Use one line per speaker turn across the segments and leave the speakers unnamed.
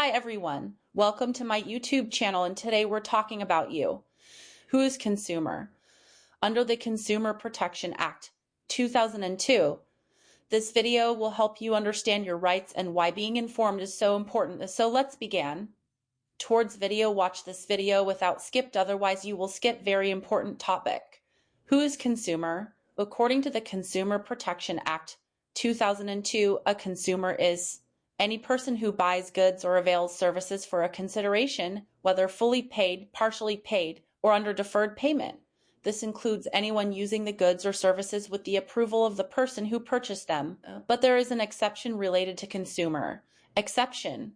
Hi everyone, welcome to my YouTube channel, and today we're talking about you. Who is consumer? Under the Consumer Protection Act 2002, this video will help you understand your rights and why being informed is so important. So let's begin. Towards video, watch this video without skipped, otherwise you will skip very important topic. Who is consumer? According to the Consumer Protection Act 2002, a consumer is any person who buys goods or avails services for a consideration, whether fully paid, partially paid, or under deferred payment. This includes anyone using the goods or services with the approval of the person who purchased them. But there is an exception related to consumer. Exception.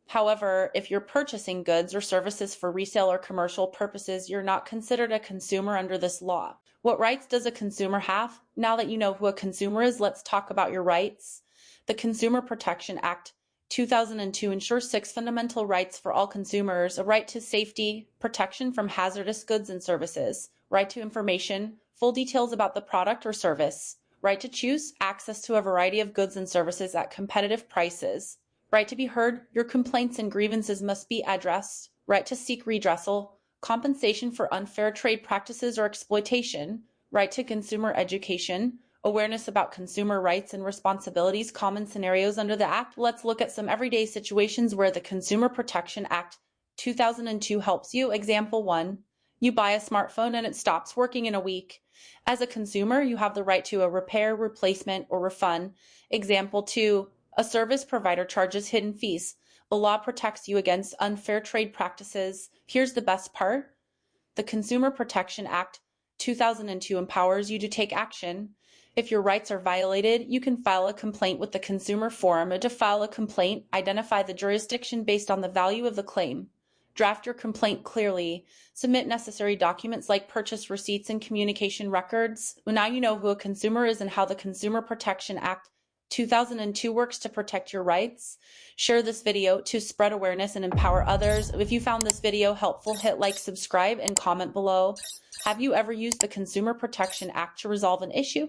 However, if you're purchasing goods or services for resale or commercial purposes, you're not considered a consumer under this law. What rights does a consumer have? Now that you know who a consumer is, let's talk about your rights. The Consumer Protection Act 2002 ensures 6 fundamental rights for all consumers: a right to safety, protection from hazardous goods and services, right to information, full details about the product or service, right to choose, access to a variety of goods and services at competitive prices, right to be heard, your complaints and grievances must be addressed, right to seek redressal, compensation for unfair trade practices or exploitation, right to consumer education, awareness about consumer rights and responsibilities, common scenarios under the Act. Let's look at some everyday situations where the Consumer Protection Act 2002 helps you. Example 1, you buy a smartphone and it stops working in a week. As a consumer, you have the right to a repair, replacement, or refund. Example 2, a service provider charges hidden fees. The law protects you against unfair trade practices. Here's the best part. The Consumer Protection Act 2002 empowers you to take action. If your rights are violated, you can file a complaint with the Consumer Forum. To file a complaint, identify the jurisdiction based on the value of the claim. Draft your complaint clearly. Submit necessary documents like purchase receipts and communication records. Now you know who a consumer is and how the Consumer Protection Act 2002 works to protect your rights. Share this video to spread awareness and empower others. If you found this video helpful, hit like, subscribe, and comment below. Have you ever used the Consumer Protection Act to resolve an issue?